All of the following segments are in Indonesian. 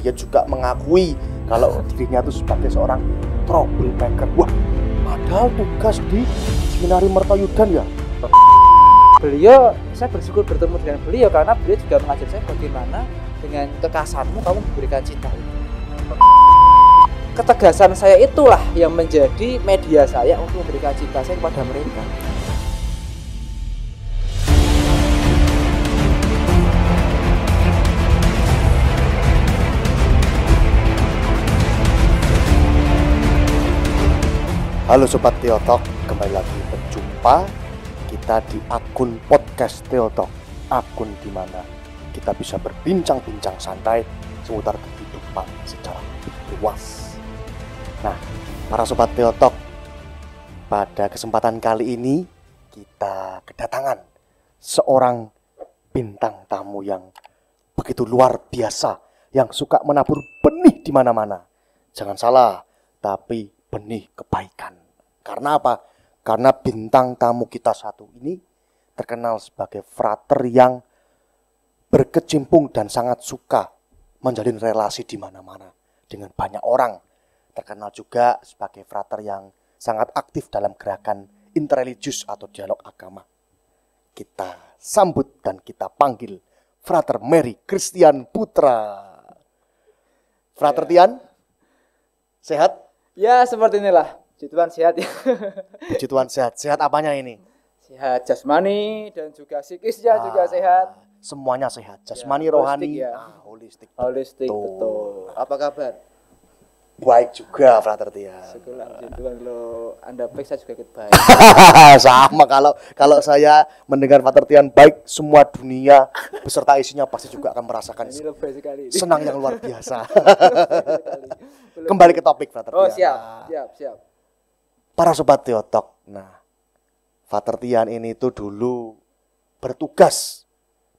dia juga mengakui kalau dirinya itu sebagai seorang troublemaker. Wah, padahal tugas di Seminari Mertoyudan ya. Beliau, saya bersyukur bertemu dengan beliau karena beliau juga mengajar saya bagaimana dengan kekasanmu kamu memberikan cinta itu. Ketegasan saya itulah yang menjadi media saya untuk memberikan cinta saya kepada mereka. Halo Sobat Theotalk, kembali lagi berjumpa kita di akun podcast Theotalk, akun di mana kita bisa berbincang-bincang santai seputar kehidupan secara luas. Nah, para Sobat Theotalk, pada kesempatan kali ini kita kedatangan seorang bintang tamu yang begitu luar biasa, yang suka menabur benih di mana-mana. Jangan salah, tapi benih kebaikan. Karena apa? Karena bintang tamu kita satu ini terkenal sebagai frater yang berkecimpung dan sangat suka menjalin relasi di mana-mana dengan banyak orang. Terkenal juga sebagai frater yang sangat aktif dalam gerakan interreligius atau dialog agama. Kita sambut dan kita panggil Frater Mary Christian Putra. Frater Tian, sehat? Ya, seperti inilah. Puji Tuhan sehat ya. Puji Tuhan sehat. Sehat apanya ini? Sehat jasmani dan juga psikisnya juga sehat. Semuanya sehat. Jasmani, Ya, rohani, holistik ya. holistik. Betul. Apa kabar? Baik juga, Frater Tian. Syukurlah puji Tuhan, kalau Anda baik saya juga ikut baik. Sama, kalau saya mendengar Frater Tian baik, semua dunia beserta isinya pasti juga akan merasakan Ini lebay sekali. senang yang luar biasa. Kembali ke topik, Frater Tian. Oh, siap. Para Sobat Theotalk, nah, Frater Tian ini tuh dulu bertugas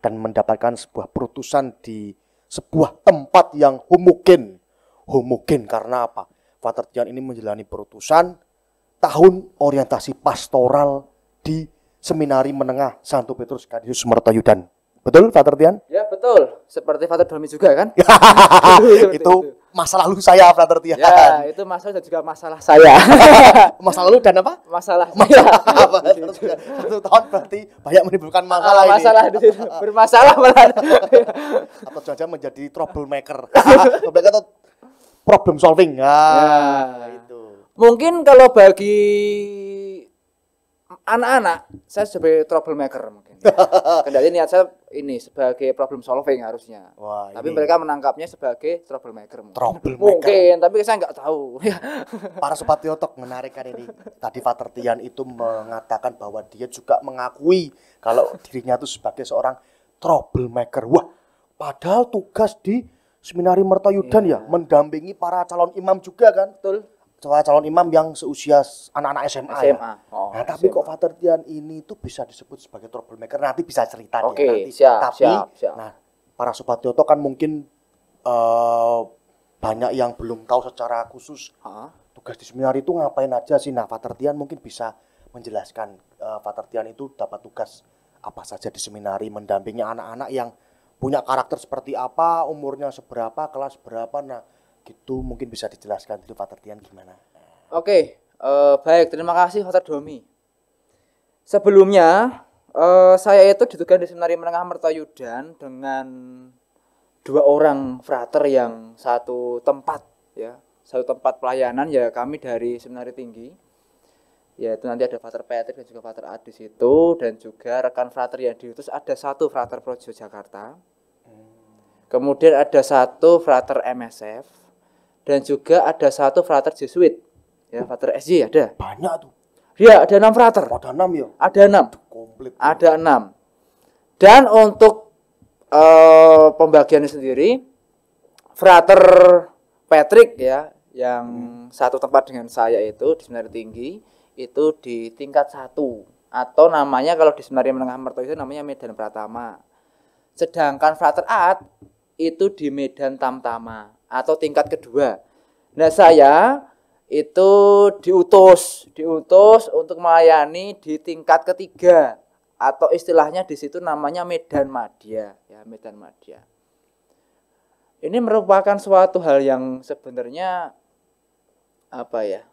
dan mendapatkan sebuah perutusan di sebuah tempat yang homogen. Homogen karena apa? Frater Tian ini menjalani perutusan tahun orientasi pastoral di Seminari Menengah Santo Petrus Kadisius Mertoyudan. Betul, Frater Tian? Ya, betul. Seperti Frater Domi juga kan? Itu masa lalu saya, Frater Tian. Ya, itu masalah dan juga masalah saya. Masa lalu dan apa? Masalah Apa? 1 tahun berarti banyak menimbulkan masalah ini. Masalah di situ. Bermasalah malah. Atau saja menjadi troublemaker. Troublemaker atau problem solving. Itu. Mungkin kalau bagi anak-anak, saya sebagai troublemaker mungkin. Kendali niat saya ini sebagai problem solving harusnya. Wah, tapi ini mereka menangkapnya sebagai troublemaker. Troublemaker. Tapi saya nggak tahu. Para Sobat Theotalk menarik kan ini. Tadi Frater Tian itu mengatakan bahwa dia juga mengakui kalau dirinya itu sebagai seorang troublemaker. Wah, padahal tugas di Seminari Mertoyudan ya, mendampingi para calon imam juga kan? Betul. Calon imam yang seusia anak-anak SMA. Ya? Oh, nah, tapi SMA. kok Frater Tian ini tuh bisa disebut sebagai troublemaker? Nanti bisa cerita Oke, dia nanti. siap. Nah, para Sobat Theotalk kan mungkin banyak yang belum tahu secara khusus tugas di seminari itu ngapain aja sih. Nah, Frater Tian mungkin bisa menjelaskan. Frater Tian itu dapat tugas apa saja di seminari, mendampingi anak-anak yang punya karakter seperti apa, umurnya seberapa, kelas berapa. Nah, gitu mungkin bisa dijelaskan dulu Frater Tian gimana. Oke, baik, terima kasih Frater Domi. Sebelumnya saya itu ditugaskan di Seminari Menengah Mertoyudan dengan 2 orang frater yang satu tempat pelayanan ya, kami dari Seminari Tinggi. Yaitu nanti ada Frater Patrick dan juga Frater Adis itu, dan juga rekan frater yang diutus ada 1 frater Projo Jakarta. Kemudian ada 1 frater MSF dan juga ada 1 frater Jesuit. Ya, frater SJ ada. Banyak tuh. Ya, ada 6 frater. Ada 6 ya? Ada 6. Komplit. Ada 6. Dan untuk pembagiannya sendiri, Frater Patrick ya, yang satu tempat dengan saya itu di Seminari Tinggi, itu di tingkat 1 atau namanya kalau di Seminari Menengah Mertoyudan namanya Medan Pratama. Sedangkan Frater Ad itu di Medan Tamtama atau tingkat kedua. Nah, saya itu diutus untuk melayani di tingkat ketiga atau istilahnya di situ namanya Medan Madya ya, Medan Madya. ini merupakan suatu hal yang sebenarnya apa ya,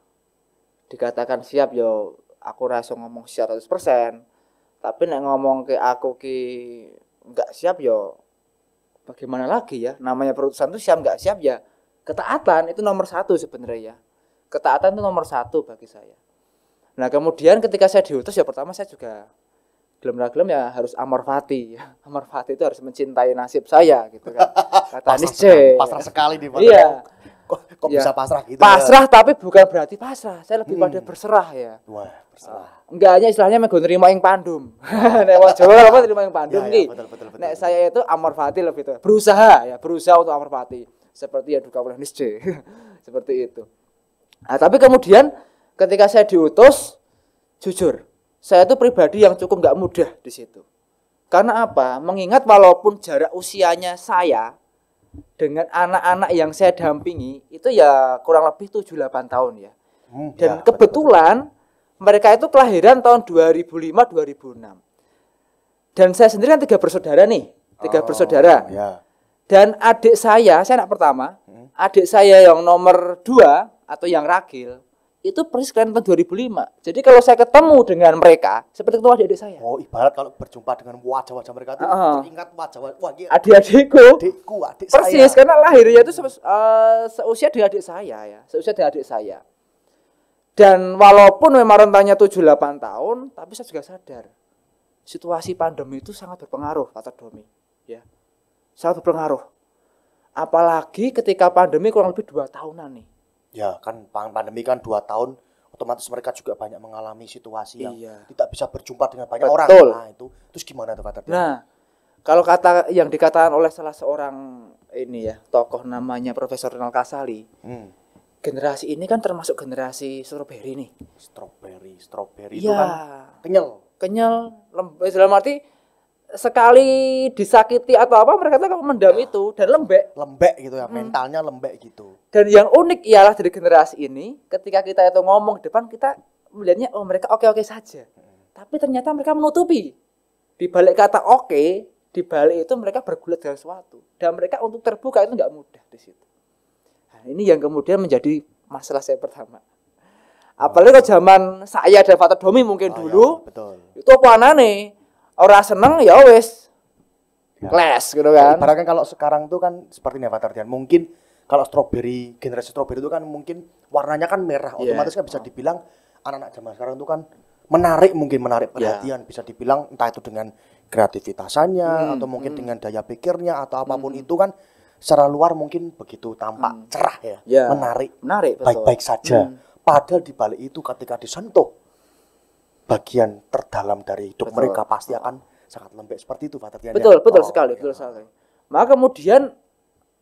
dikatakan siap yo aku rasa ngomong siap 100%, tapi nek ngomong ke aku ki enggak siap yo bagaimana lagi ya, namanya perutusan itu siap enggak siap ya, ketaatan itu nomor satu sebenarnya ya, ketaatan itu nomor satu bagi saya. Nah kemudian ketika saya diutus ya pertama saya juga gelem ya harus amor fati ya. Amor fati itu harus mencintai nasib saya gitu kan. Kata Nietzsche. Pasrah sekali nih Pak. Iya. Kok ya, bisa pasrah gitu? Pasrah ya? Tapi bukan berarti pasrah. Saya lebih pada berserah ya. Wah, berserah. Enggak hanya istilahnya mego nerima ing pandum. Nek wong Jawa apa nerima ing pandum iki. Betul. Nek saya itu amor fati lebih itu. Berusaha untuk amor fati. Seperti yang dikatakan oleh Nietzsche. Seperti itu. Nah, tapi kemudian ketika saya diutus, jujur, saya itu pribadi yang cukup nggak mudah di situ. Karena apa? Mengingat walaupun jarak usianya saya dengan anak-anak yang saya dampingi itu ya kurang lebih 7-8 tahun ya. Dan ya, kebetulan betul. Mereka itu kelahiran tahun 2005-2006. Dan saya sendiri kan 3 bersaudara nih, 3 bersaudara. Ya. Dan adik saya anak pertama, adik saya yang nomor 2 atau yang ragil, itu persis kalian tahun 2005. Jadi kalau saya ketemu dengan mereka, seperti ketemu adik-adik saya. Oh, ibarat kalau berjumpa dengan wajah-wajah mereka itu teringat wajah adik-adikku. Adik persis, saya. Karena lahirnya itu seusia dengan adik saya ya. Seusia dengan adik saya. Dan walaupun memang rentangnya 7-8 tahun, tapi saya juga sadar situasi pandemi itu sangat berpengaruh, kata Domi. Ya. Sangat berpengaruh. Apalagi ketika pandemi kurang lebih 2 tahunan nih. Ya kan pandemi kan 2 tahun, otomatis mereka juga banyak mengalami situasi yang tidak bisa berjumpa dengan banyak orang. Nah itu terus gimana tuh Pak Tardian? Nah kalau kata yang dikatakan oleh salah seorang ini ya tokoh namanya Profesor Ronald Kasali, generasi ini kan termasuk generasi strawberry nih. Strawberry itu kan kenyal, lembek, dalam arti sekali disakiti atau apa mereka tuh mendam itu dan lembek gitu ya, mentalnya lembek gitu. Dan yang unik ialah dari generasi ini ketika kita itu ngomong depan kita melihatnya oh mereka oke saja. Tapi ternyata mereka menutupi di balik kata oke, di balik itu mereka bergulat dengan sesuatu dan mereka untuk terbuka itu nggak mudah di situ. Nah, ini yang kemudian menjadi masalah saya pertama. Apalagi kalau zaman saya dan Father Domi mungkin dulu ya, betul. Itu apa aneh orang seneng ya wes les gitu kan. Ibaratnya kalau sekarang tuh kan seperti ini Pak Tardian. Mungkin kalau generasi strawberry itu kan mungkin warnanya kan merah, otomatis kan bisa dibilang anak-anak zaman sekarang itu kan menarik perhatian, bisa dibilang entah itu dengan kreativitasannya atau mungkin dengan daya pikirnya atau apapun itu kan secara luar mungkin begitu tampak cerah ya, menarik baik-baik saja. Padahal di balik itu ketika disentuh bagian terdalam dari hidup mereka pasti akan sangat lembek seperti itu Pak Tardian. Betul sekali. Maka kemudian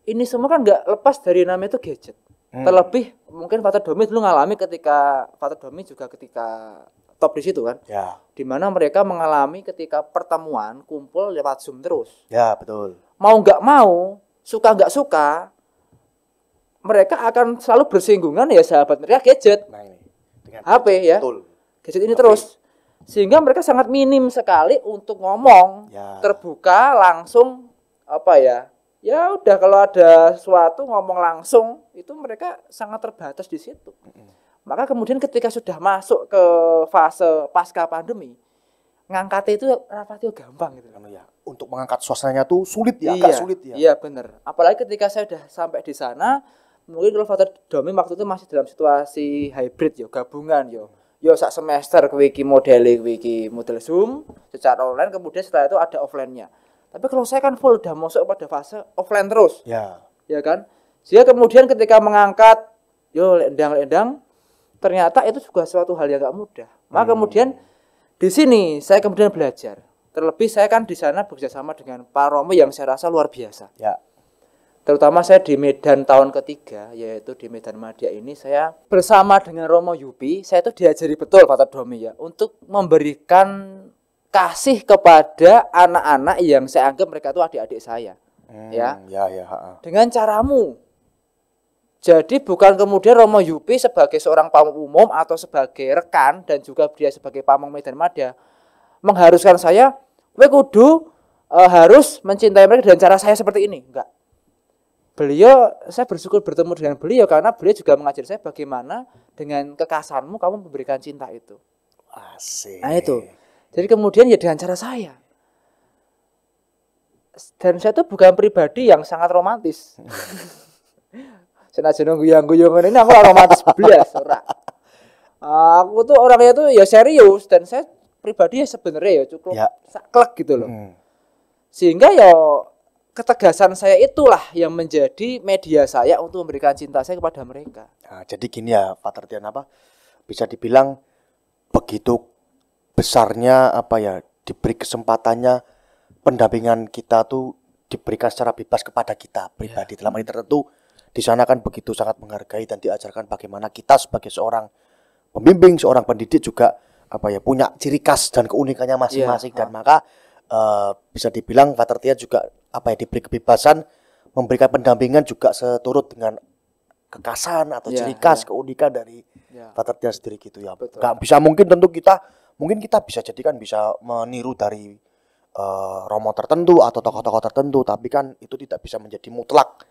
ini semua kan nggak lepas dari namanya itu gadget. Terlebih mungkin Father Domi dulu ngalami ketika Father Domi juga ketika top di situ kan. Ya. Di mana mereka mengalami ketika pertemuan kumpul lewat Zoom terus. Ya, betul. Mau nggak mau, suka nggak suka, mereka akan selalu bersinggungan ya sahabat mereka gadget. Nah ini dengan HP ya. Betul. Gadget ini terus sehingga mereka sangat minim sekali untuk ngomong terbuka langsung apa ya udah kalau ada sesuatu ngomong langsung itu mereka sangat terbatas di situ. Maka kemudian ketika sudah masuk ke fase pasca pandemi ngangkat itu rapatnya gampang gitu ya. Untuk mengangkat suasananya tuh sulit ya, agak sulit ya. Iya benar. Apalagi ketika saya sudah sampai di sana mungkin kalau Father Domi waktu itu masih dalam situasi hybrid gabungan sak semester wiki model Zoom secara online kemudian setelah itu ada offline-nya. Tapi kalau saya kan full udah masuk pada fase offline terus. Ya kan? Sehingga kemudian ketika mengangkat lendang ternyata itu juga suatu hal yang enggak mudah. Maka kemudian di sini saya kemudian belajar. Terlebih saya kan di sana bekerja sama dengan Pak Romo yang saya rasa luar biasa. Ya. Terutama saya di Medan tahun ketiga, yaitu di Medan Madya ini saya bersama dengan Romo Yupi, saya itu diajari betul Father Domi ya, untuk memberikan kasih kepada anak-anak yang saya anggap mereka itu adik-adik saya. Dengan caramu. Jadi bukan kemudian Romo Yupi sebagai seorang pamong umum atau sebagai rekan dan juga dia sebagai pamong Medan Madya mengharuskan saya, kowe kudu harus mencintai mereka dengan cara saya seperti ini. Enggak. beliau, saya bersyukur bertemu dengan beliau karena beliau juga mengajari saya bagaimana dengan kekasihmu kamu memberikan cinta itu. Asik. Nah itu. Jadi kemudian ya dengan cara saya. Dan saya tuh bukan pribadi yang sangat romantis. Senajan guyang-guyang ini aku romantis belas ora. Aku tuh orangnya tuh ya serius dan saya pribadi ya sebenarnya ya cukup saklek gitu loh. Sehingga ya ketegasan saya itulah yang menjadi media saya untuk memberikan cinta saya kepada mereka. Nah, jadi gini ya Pak Tertian, bisa dibilang begitu besarnya diberi kesempatannya pendampingan kita tuh diberikan secara bebas kepada kita pribadi dalam hal tertentu. Di sana kan begitu sangat menghargai dan diajarkan bagaimana kita sebagai seorang pembimbing, seorang pendidik juga punya ciri khas dan keunikannya masing-masing dan maka bisa dibilang Pak Tertian juga diberi kebebasan memberikan pendampingan juga seturut dengan kekhasan atau ciri khas keunikan dari Pak Tertian sendiri gitu ya. Gak bisa mungkin kita bisa jadikan bisa meniru dari romo tertentu atau tokoh-tokoh tertentu, tapi kan itu tidak bisa menjadi mutlak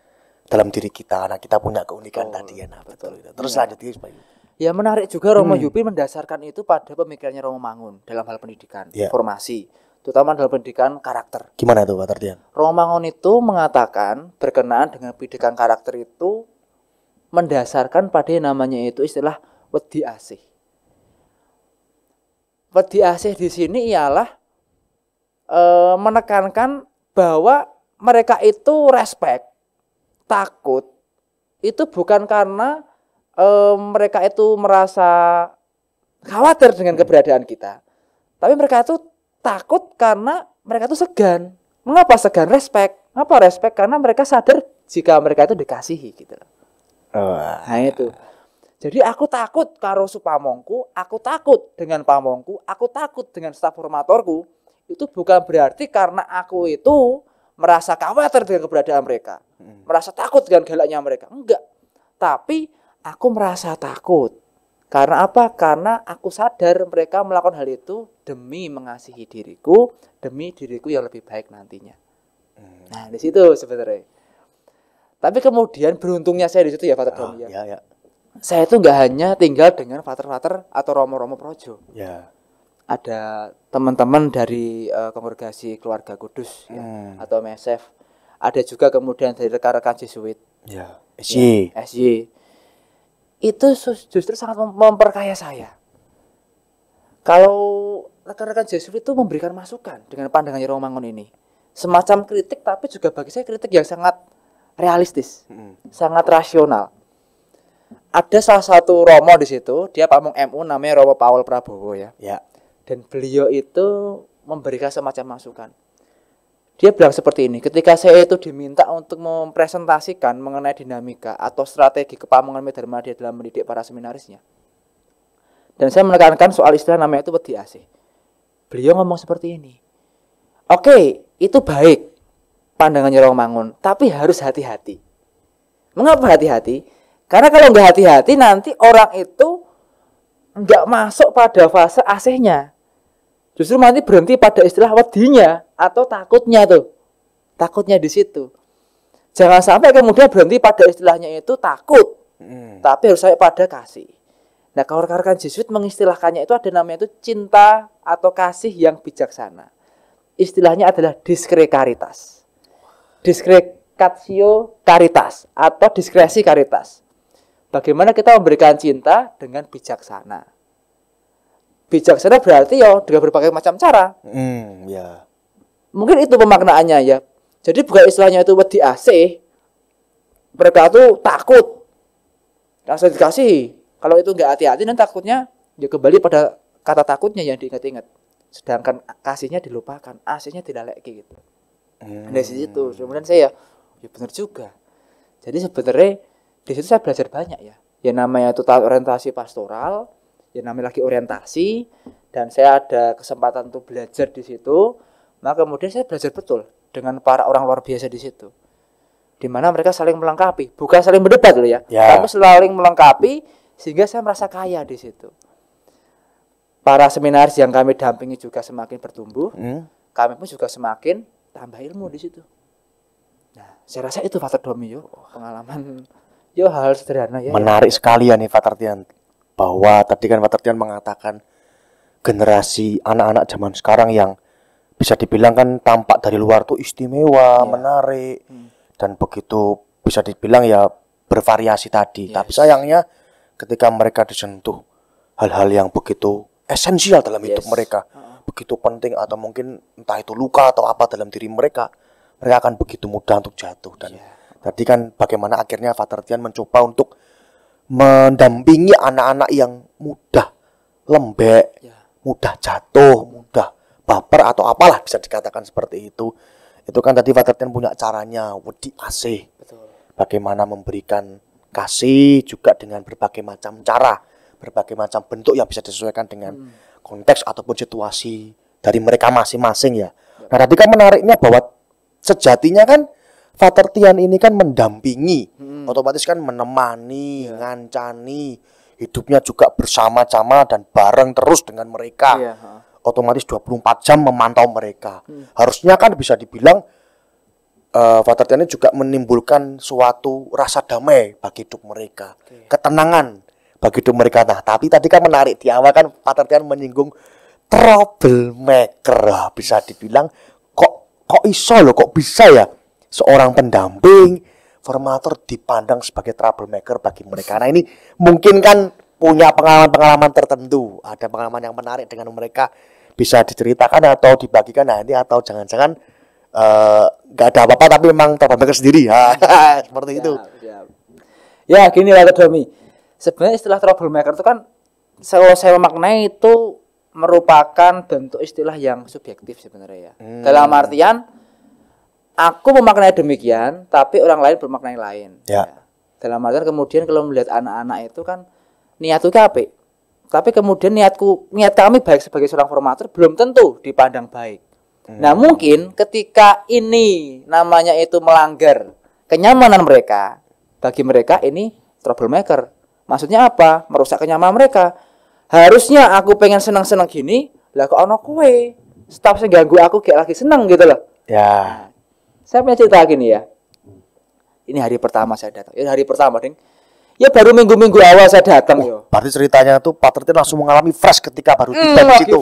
dalam diri kita. Nah, kita punya keunikan tadi ya. Nah, betul. Terus lanjutnya Pak. Ya menarik juga Romo Yupi mendasarkan itu pada pemikirannya Romo Mangun dalam hal pendidikan, formasi, terutama dalam pendidikan karakter. Gimana itu Pak Tertian? Romo Mangun itu mengatakan berkenaan dengan pendidikan karakter itu mendasarkan pada yang namanya itu istilah wedi asih. Wedi asih di sini ialah menekankan bahwa mereka itu respect, takut, itu bukan karena mereka itu merasa khawatir dengan keberadaan kita, tapi mereka itu takut karena mereka itu segan. Mengapa segan? Respect. Apa respect? Karena mereka sadar jika mereka itu dikasihi gitu. Nah itu. Jadi aku takut karo supamongku, aku takut dengan pamongku, aku takut dengan staf formatorku. Itu bukan berarti karena aku itu merasa khawatir dengan keberadaan mereka, merasa takut dengan galaknya mereka. Enggak. Tapi aku merasa takut. Karena apa? Karena aku sadar mereka melakukan hal itu demi mengasihi diriku, demi diriku yang lebih baik nantinya. Nah, di situ sebenarnya. Tapi kemudian beruntungnya saya di situ ya, Pater Dom ya. Saya itu enggak hanya tinggal dengan pater-pater atau romo-romo projo. Ya. Ada teman-teman dari kongregasi keluarga kudus atau MSF. Ada juga kemudian dari rekan-rekan Jesuit. Ya, SY. Itu justru sangat memperkaya saya. Kalau rekan-rekan Jesuit itu memberikan masukan dengan pandangannya Romo Mangun ini. Semacam kritik, tapi juga bagi saya kritik yang sangat realistis, sangat rasional. Ada salah satu romo di situ, dia pamong MU namanya Romo Paul Prabowo ya. Dan beliau itu memberikan semacam masukan. Dia bilang seperti ini, ketika saya itu diminta untuk mempresentasikan mengenai dinamika atau strategi kepamongan Medarmadi dalam mendidik para seminarisnya. Dan saya menekankan soal istilah namanya itu wedi asih. Beliau ngomong seperti ini. Oke, itu baik pandangannya Romo Mangun, tapi harus hati-hati. Mengapa hati-hati? Karena kalau nggak hati-hati nanti orang itu nggak masuk pada fase asihnya. Justru nanti berhenti pada istilah wedinya atau takutnya tuh. Takutnya di situ. Jangan sampai kemudian berhenti pada istilahnya itu takut. Tapi harus sampai pada kasih. Nah, kalau rekan-rekan Jesuit mengistilahkannya itu ada namanya itu cinta atau kasih yang bijaksana. Istilahnya adalah discreet-caritas. Discretio caritas atau diskresi caritas. Bagaimana kita memberikan cinta dengan bijaksana. Bijaksana berarti ya dengan berbagai macam cara. Mungkin itu pemaknaannya ya. Jadi bukan istilahnya itu wedi asih. Mereka tuh takut. Langsung dikasih. Kalau itu enggak hati-hati nanti takutnya ya kembali pada kata takutnya yang diingat-ingat. Sedangkan kasihnya dilupakan, asihnya tidak lagi gitu. Dari situ kemudian saya ya benar juga. Jadi sebenarnya di situ saya belajar banyak ya. Yang namanya itu orientasi pastoral, yang namanya lagi orientasi, dan saya ada kesempatan untuk belajar di situ. Maka kemudian saya belajar betul dengan para orang luar biasa di situ. Di mana mereka saling melengkapi, bukan saling berdebat loh ya. Tapi saling melengkapi sehingga saya merasa kaya di situ. Para seminaris yang kami dampingi juga semakin bertumbuh. Kami pun juga semakin tambah ilmu di situ. Nah, saya rasa itu Father Domi yo pengalaman yo hal sederhana ya. Menarik sekali ya nih Father Tian, bahwa tadi kan Father Tian mengatakan generasi anak-anak zaman sekarang yang bisa dibilang kan tampak dari luar tuh istimewa, menarik, dan begitu bisa dibilang ya bervariasi tadi. Tapi sayangnya ketika mereka disentuh hal-hal yang begitu esensial dalam hidup mereka, begitu penting atau mungkin entah itu luka atau apa dalam diri mereka, mereka akan begitu mudah untuk jatuh. Dan tadi kan bagaimana akhirnya Father Tian mencoba untuk mendampingi anak-anak yang mudah lembek, mudah jatuh, mudah baper atau apalah bisa dikatakan seperti itu. Itu kan tadi Father Tian punya caranya, wedi asih. Bagaimana memberikan kasih juga dengan berbagai macam cara, berbagai macam bentuk yang bisa disesuaikan dengan konteks ataupun situasi dari mereka masing-masing ya. Nah tadi kan menariknya bahwa sejatinya kan Father Tian ini kan mendampingi, otomatis kan menemani, ngancani, hidupnya juga bersama-sama dan bareng terus dengan mereka. Otomatis 24 jam memantau mereka. Harusnya kan bisa dibilang Father Tian ini juga menimbulkan suatu rasa damai bagi hidup mereka, ketenangan bagi hidup mereka. Nah, tapi tadi kan menarik di awal kan Father Tian menyinggung troublemaker. Bisa dibilang kok iso loh, kok bisa ya seorang pendamping formator dipandang sebagai troublemaker bagi mereka. Nah, ini mungkin kan punya pengalaman-pengalaman tertentu, ada pengalaman yang menarik dengan mereka, bisa diceritakan atau dibagikan. Nah, ini atau jangan-jangan nggak ada apa-apa tapi memang troublemaker sendiri ya. Seperti itu. Ya gini lah Domi, sebenarnya istilah troublemaker itu kan kalau saya memaknai itu merupakan bentuk istilah yang subjektif sebenarnya ya. Dalam artian aku memaknai demikian tapi orang lain bermaknai lain ya. Dalam artian kemudian kalau melihat anak-anak itu kan niatku apik, tapi kemudian niat kami baik sebagai seorang formator belum tentu dipandang baik. Nah mungkin ketika ini namanya itu melanggar kenyamanan mereka, bagi mereka ini troublemaker. Maksudnya apa? Merusak kenyamanan mereka. Harusnya aku pengen senang-senang gini, lah kok ono kowe staf sing ganggu aku kayak lagi senang gitu loh. Ya. Saya punya cerita gini ya. Ini hari pertama saya datang. Ya hari pertama, Ding. Ya baru minggu-minggu awal saya datang yo. Berarti ceritanya tuh Father Tian langsung mengalami fresh ketika baru tiba di situ.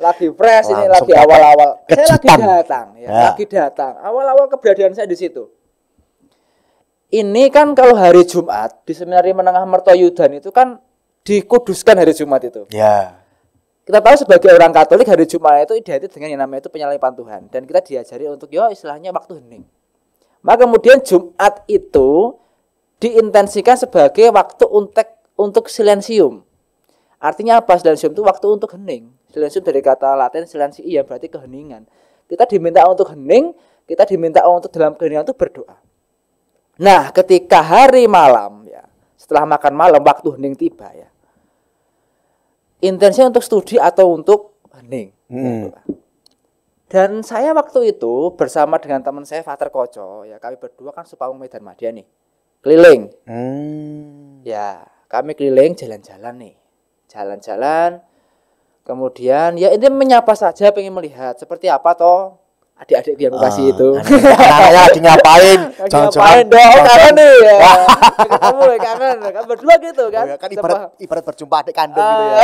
Lagi fresh ini lagi awal-awal. Saya lagi datang ya, lagi datang. Awal-awal keberadaan saya di situ. Ini kan kalau hari Jumat di Seminari Menengah Mertoyudan itu kan dikuduskan hari Jumat itu. Ya. Kita tahu sebagai orang Katolik hari Jumat itu identik dengan yang namanya itu penyalipan Tuhan dan kita diajari untuk istilahnya waktu hening. Maka kemudian Jumat itu diintensikan sebagai waktu untuk silensium. Artinya apa? Silensium itu waktu untuk hening. Silensium dari kata Latin silentii yang berarti keheningan. Kita diminta untuk hening, kita diminta untuk dalam keheningan itu berdoa. Nah, ketika hari malam ya, setelah makan malam waktu hening tiba ya. Intensinya untuk studi atau untuk hening. Dan saya waktu itu bersama dengan teman saya Father Koco, ya kami berdua kan sepawung Medan Madya nih. Keliling. Ya, kami keliling jalan-jalan nih. Jalan-jalan. Kemudian ya ini menyapa saja, pengen melihat seperti apa toh adik-adik yang kasih itu. Anaknya lagi ngapain? Ngapain dong? Kangen nih ya. Ketemu kangen. Kan berdua gitu kan. Kan ibarat berjumpa adik kandung gitu ya.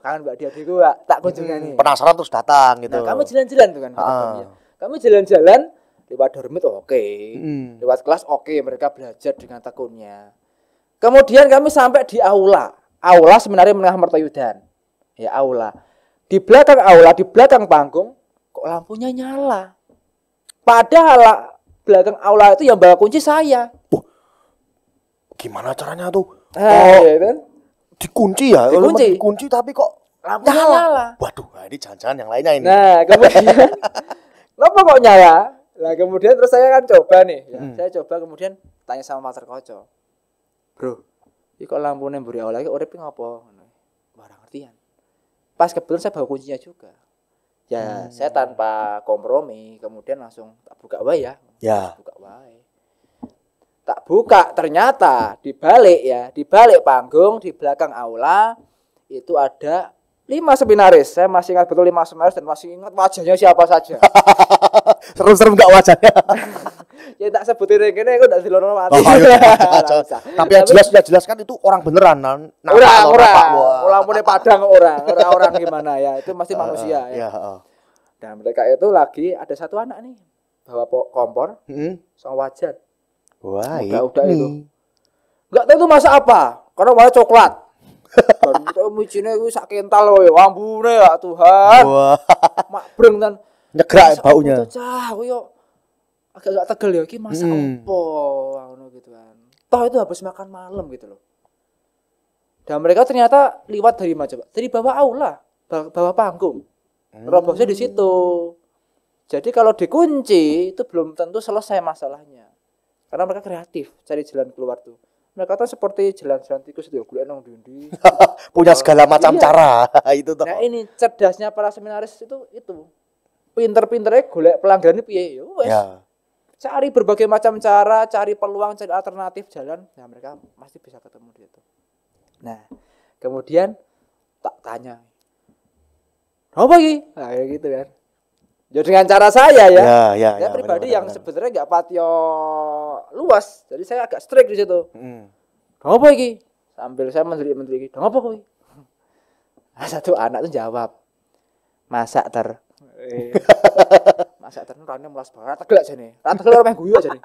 Kangen Mbak adikku tak kunjungan nih. Penasaran terus datang gitu. Nah, kamu jalan-jalan tuh kan. Kamu jalan-jalan lewat dormit oke. Lewat kelas oke, mereka belajar dengan tekunnya. Kemudian kami sampai di aula. Aula Seminari Menengah Mertoyudan. Ya aula. Di belakang aula, di belakang panggung kok lampunya nyala. Padahal belakang aula itu yang bawa kunci saya. Gimana caranya tuh? Ya kan? Dikunci ya? Dikunci tapi kok lampunya nyala. Waduh, ini jangan-jangan yang lainnya ini. Nah, kemudian kenapa kok nyala? Nah, kemudian terus saya kan coba nih. Ya. Saya coba kemudian tanya sama Master Koco. Bro, ini kok lampunya mburi aula iki urip ngopo? Barang ngertian. Pas kebetulan saya bawa kuncinya juga. Ya, saya tanpa kompromi, kemudian langsung tak buka wae ya. Buka wae. Tak buka, ternyata di balik panggung, di belakang aula itu ada 5 seminaris. Saya masih ingat betul 5 seminaris dan masih ingat wajahnya siapa saja. Serem-serem enggak wajahnya. Ya tak sebutin gini aku enggak dilono mati. Tapi yang jelas kan itu orang beneran orang punya Padang orang gimana ya, itu masih manusia ya. Dan mereka itu lagi ada satu anak nih bawa kompor sama wajan. Wah, udah itu. Enggak tahu itu masak apa, karena warna coklat. Dan itu micine kuwi sak kental kowe, ambune ya Tuhan. Wah. Makbreng dan nyegrak baunya. Cah, yo agak tegel ya iki masak apa ngono gitu kan. Toh itu habis makan malam gitu loh. Dan mereka ternyata liwat dari mana coba? Dari bawah aula, bawah panggung. Robosnya di situ. Jadi kalau dikunci itu belum tentu selesai masalahnya. Karena mereka kreatif cari jalan keluar tuh. Mereka tuh seperti jalan-jalan tikus itu, golek nang ndi. Punya segala macam cara itu toh. Nah, ini cerdasnya para seminaris itu. Pinter-pinternya golek pelanggaran piye ya wes. Cari berbagai macam cara, cari peluang, cari alternatif jalan, ya mereka pasti bisa ketemu di situ. Nah, kemudian tak tanya. Apa lagi? Nah, kayak gitu kan. Ya dengan cara saya ya. Saya pribadi yang sebenarnya enggak patio luas. Jadi saya agak strict di situ. Apa lagi? Sambil saya menteri-menteri iki. Apa kuwi? Satu anak tuh jawab. Masak ter. Masak ter rane melas banget teglek jane. Ra teglek ora meh guyu aja nih.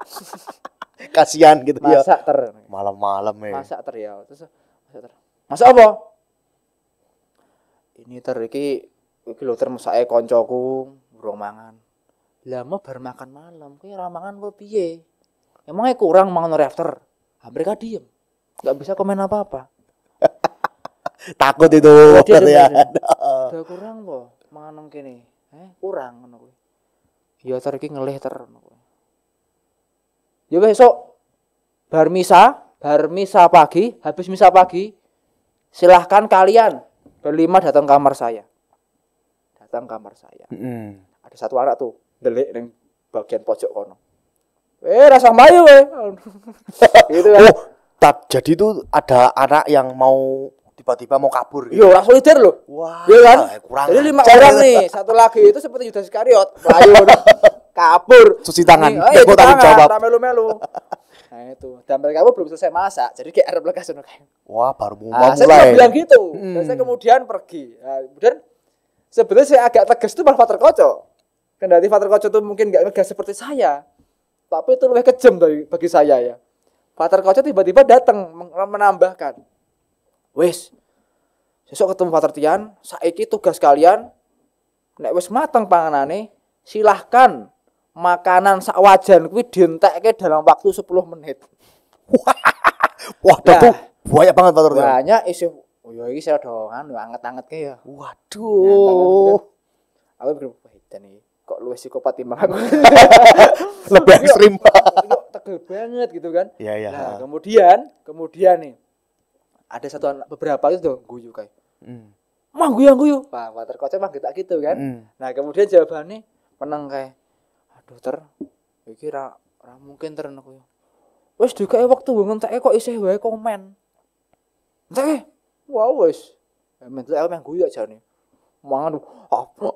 Kasihan gitu ya. Masak ter. Malam-malam ya. Masak ter ya. Terus masak ter. Masak apa? Ini ter iki lho ter masake koncoku. Burung mangan. Lah mau bar makan malam, kuwi ora mangan apa piye? Emangnya kurang mangan after. Mereka diem. Enggak bisa komen apa-apa. Takut itu. Ya. Udah kurang po mangan nang kene. Kurang ngono kuwi. Ya ter iki ngelih ter ngono kuwi. Ya besok bar misa pagi, habis misa pagi silahkan kalian berlima datang kamar saya. Ada satu anak tuh delik ning bagian pojok kono. Rasa mayu we. Gitu kan. Jadi itu ada anak yang mau tiba-tiba mau kabur gitu. Yo, langsung leader loh. Wah, ya kan? Kurang. Jadi 5 orang nih, satu lagi itu seperti Yudas Iskariot, melayu kabur. Cuci tangan, Cuci tangan, jawab. Melu-melu. Nah itu, dan mereka belum selesai masak, jadi kayak arep lekas ngono kayak. Wah, baru mau mulai. Saya bilang gitu. Dan saya kemudian pergi. Nah, kemudian sebenarnya saya agak tegas itu malah Fater Koco. Kendati Fater Koco itu mungkin enggak ngegas seperti saya. Tapi itu lebih kejam bagi saya ya. Fater Koco tiba-tiba datang menambahkan. Wes, sesuk ketemu Fater Tian, saiki tugas kalian nek wis mateng panganane, silahkan makanan sak wajan kuwi dientekke dalam waktu 10 menit. Wah, itu banyak banget Fater Tian. Banyak isi. Oh ya iki sedongan anget-angetke ya. Waduh. Aku berubah nih. Kok luwes psikopat timbang aku. Lebih ekstrim. Tegel banget gitu kan. Iya. Nah, kemudian nih ada satu anak beberapa itu tuh guyu kayak. Mah guyu. Pak Fater Koco mah gitu kan. Nah, kemudian jawabannya meneng kayak aduh ter iki ra mungkin ter aku. Wis dikae waktu ngentek kok isih wae komen. Entek. Wah wis. Mentek aku meh guyu aja nih. Mangan apa?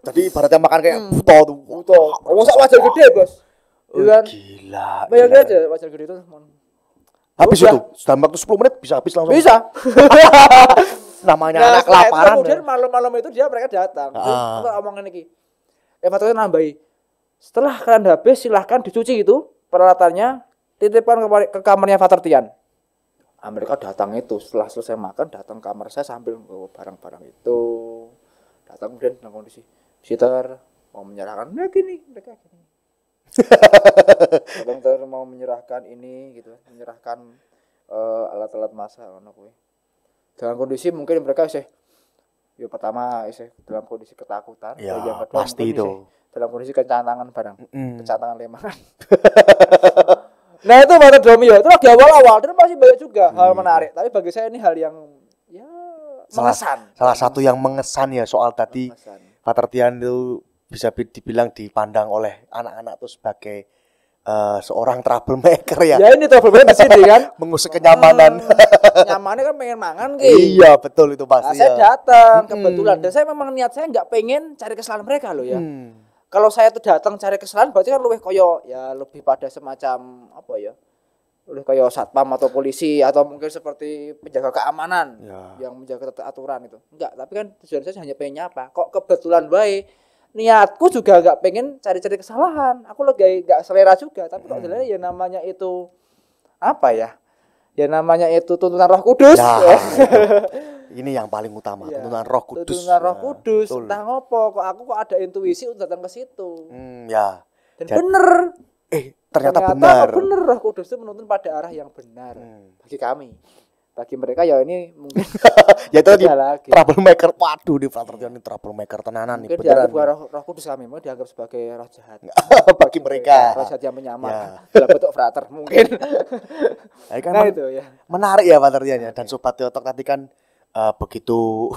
Jadi ibaratnya makan kayak buto tuh. Wong sak wajan gede, Bos. Iya kan? Gila. Bayangin aja wajan gede itu. Habis itu, dalam waktu 10 menit bisa habis langsung. Bisa. Namanya anak kelaparan. Kemudian malam-malam itu mereka datang. Terus omongan iki. Faternya nambahi. Setelah kalian habis silahkan dicuci itu peralatannya, titipkan ke kamarnya Fater Tian. Mereka datang itu setelah selesai makan datang kamar saya sambil membawa barang-barang itu. Datang kemudian dalam kondisi visitor mau menyerahkan mereka gini. Kadang mau menyerahkan ini gitu, menyerahkan alat-alat masak ngono kuwi. Dalam kondisi mungkin mereka ya pertama dalam kondisi ketakutan, ya, yang kedua pasti itu. Dalam kondisi kencantangan barang, kencantangan lemangan. Nah itu Fater Domio itu lagi awal-awal dan masih banyak juga hal menarik. Tapi bagi saya ini hal yang ya mengesan. Salah satu yang mengesan ya soal tadi Fater Tian itu bisa dibilang dipandang oleh anak-anak tuh sebagai seorang troublemaker ya. Ya ini troublemaker di sini kan. Mengusik kenyamanan. Nyamannya kan pengen mangan ki. Iya, betul itu pasti. Saya datang kebetulan dan saya memang niat saya nggak pengen cari kesalahan mereka loh ya. Kalau saya tuh datang cari kesalahan berarti kan lebih koyo ya lebih pada semacam apa ya? Lebih koyo satpam atau polisi atau mungkin seperti penjaga keamanan yang menjaga aturan itu. Enggak, tapi kan tujuan saya hanya pengen nyapa. Kok kebetulan baik niatku juga gak pengen cari-cari kesalahan. Aku lagi gak selera juga. Tapi kok selera ya namanya itu apa ya? Ya namanya itu tuntunan Roh Kudus. Ya, ini yang paling utama, tuntunan Roh Kudus. Tuntunan Roh Kudus. Entah ngopo kok aku kok ada intuisi untuk datang ke situ. Ya. Dan bener. Ternyata benar. Bener Roh Kudus itu menuntun pada arah yang benar bagi kami. Bagi mereka ya ini mungkin ya itu lagi troublemaker. Waduh, di Fratertian ini troublemaker tenanan nih beneran. Mungkin roh kudus kami mau dianggap sebagai roh jahat bagi mereka. Roh jahat yang menyamar dalam bentuk frater mungkin. Nah itu ya. Menarik ya Fratertian ya. Dan Sobat Teotok tadi kan begitu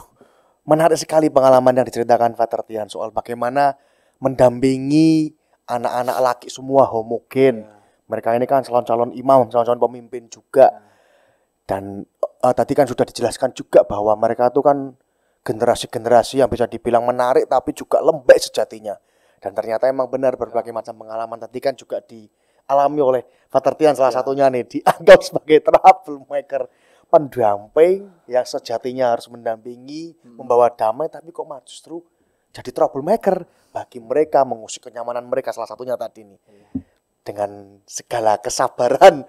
menarik sekali pengalaman yang diceritakan Fratertian soal bagaimana mendampingi anak-anak laki semua homogen. Mereka ini kan calon-calon imam, calon-calon pemimpin juga. Dan tadi kan sudah dijelaskan juga bahwa mereka itu kan generasi-generasi yang bisa dibilang menarik tapi juga lembek sejatinya. Dan ternyata emang benar berbagai macam pengalaman tadi kan juga dialami oleh Fratertian salah satunya nih dianggap sebagai troublemaker, pendamping yang sejatinya harus mendampingi, membawa damai tapi kok justru jadi troublemaker bagi mereka, mengusik kenyamanan mereka salah satunya tadi nih. Dengan segala kesabaran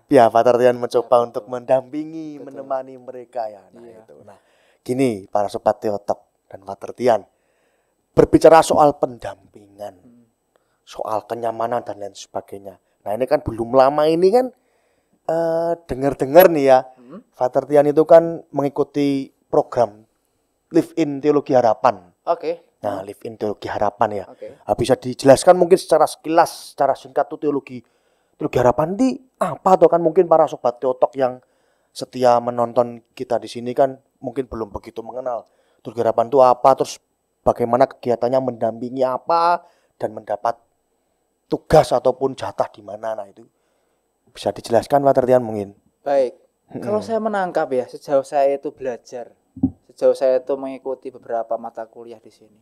ya Fratertian mencoba untuk mendampingi, menemani mereka ya. Nah, gini para Sobat Teotok dan Fratertian, berbicara soal pendampingan, soal kenyamanan dan lain sebagainya. Nah ini kan belum lama ini kan dengar-dengar nih ya, Fratertian itu kan mengikuti program Live in Teologi Harapan. Nah, Live in Teologi Harapan ya. Bisa dijelaskan mungkin secara sekilas, secara singkat tuh teologi harapan di apa tuh kan mungkin para Sobat Teotok yang setia menonton kita di sini kan mungkin belum begitu mengenal teologi harapan itu apa, terus bagaimana kegiatannya, mendampingi apa dan mendapat tugas ataupun jatah di mana. Nah itu bisa dijelaskan Fratertian mungkin. Baik. Kalau saya menangkap ya sejauh saya itu belajar, sejauh saya itu mengikuti beberapa mata kuliah di sini.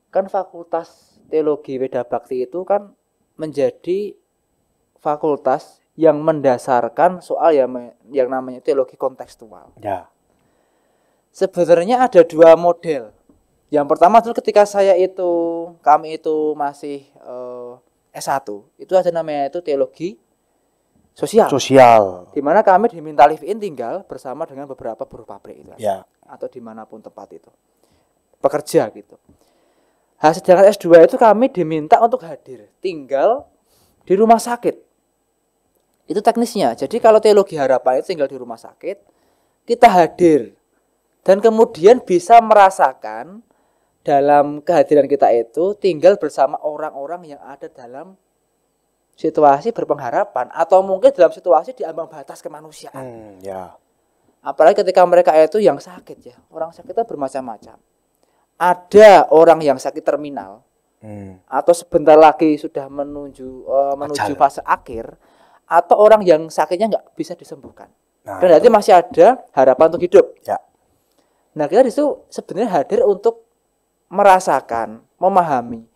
Kan Fakultas Teologi Weda Bakti itu kan menjadi fakultas yang mendasarkan soal yang namanya teologi kontekstual. Ya. Sebenarnya ada dua model. Yang pertama itu ketika kami itu masih S1, itu ada namanya itu teologi sosial. Di mana kami diminta live in tinggal bersama dengan beberapa buruh pabrik itu. Ya. Atau dimanapun tempat itu. Pekerja gitu. Sedangkan S2 itu kami diminta untuk hadir, tinggal di rumah sakit. Itu teknisnya. Jadi kalau teologi harapan itu tinggal di rumah sakit, kita hadir dan kemudian bisa merasakan dalam kehadiran kita itu tinggal bersama orang-orang yang ada dalam situasi berpengharapan atau mungkin dalam situasi di ambang batas kemanusiaan. Apalagi ketika mereka itu yang sakit ya. Orang sakit itu bermacam-macam. Ada orang yang sakit terminal atau sebentar lagi sudah menuju fase akhir. Atau orang yang sakitnya nggak bisa disembuhkan. Berarti masih ada harapan untuk hidup. Ya. Nah kita disitu sebenarnya hadir untuk merasakan, memahami,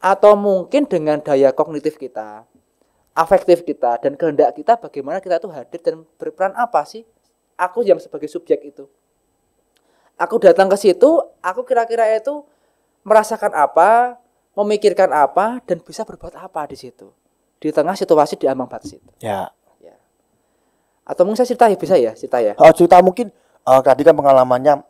atau mungkin dengan daya kognitif kita, afektif kita, dan kehendak kita bagaimana kita tuh hadir dan berperan apa sih? Aku yang sebagai subjek itu. Aku datang ke situ, aku kira-kira itu merasakan apa, memikirkan apa, dan bisa berbuat apa di situ. Di tengah situasi di ambang batas itu. Ya. Atau mungkin saya cerita ya, cerita ya. Cerita mungkin tadi kan pengalamannya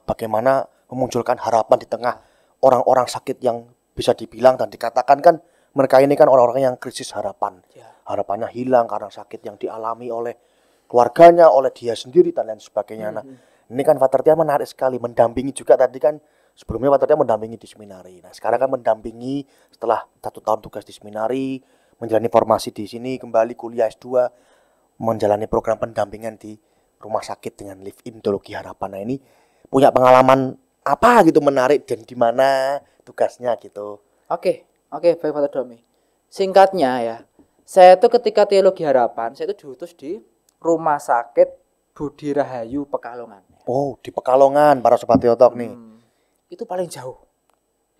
bagaimana memunculkan harapan di tengah orang-orang sakit yang bisa dibilang dan dikatakan kan mereka ini kan orang-orang yang krisis harapan. Harapannya hilang karena sakit yang dialami oleh keluarganya, oleh dia sendiri dan lain sebagainya. Nah, ini kan Fratertian menarik sekali mendampingi juga tadi kan sebelumnya Fratertian mendampingi di seminari. Nah, sekarang kan mendampingi setelah 1 tahun tugas di seminari, menjalani formasi di sini, kembali kuliah S2, menjalani program pendampingan di rumah sakit dengan Live in Teologi Harapan. Nah, ini punya pengalaman apa gitu menarik dan di mana tugasnya gitu. Oke, baik Pak Domi. Singkatnya ya, Saya itu ketika Teologi Harapan, saya itu diutus di Rumah Sakit Budi Rahayu Pekalongan. Oh, di Pekalongan para sobat Teotalk nih. Itu paling jauh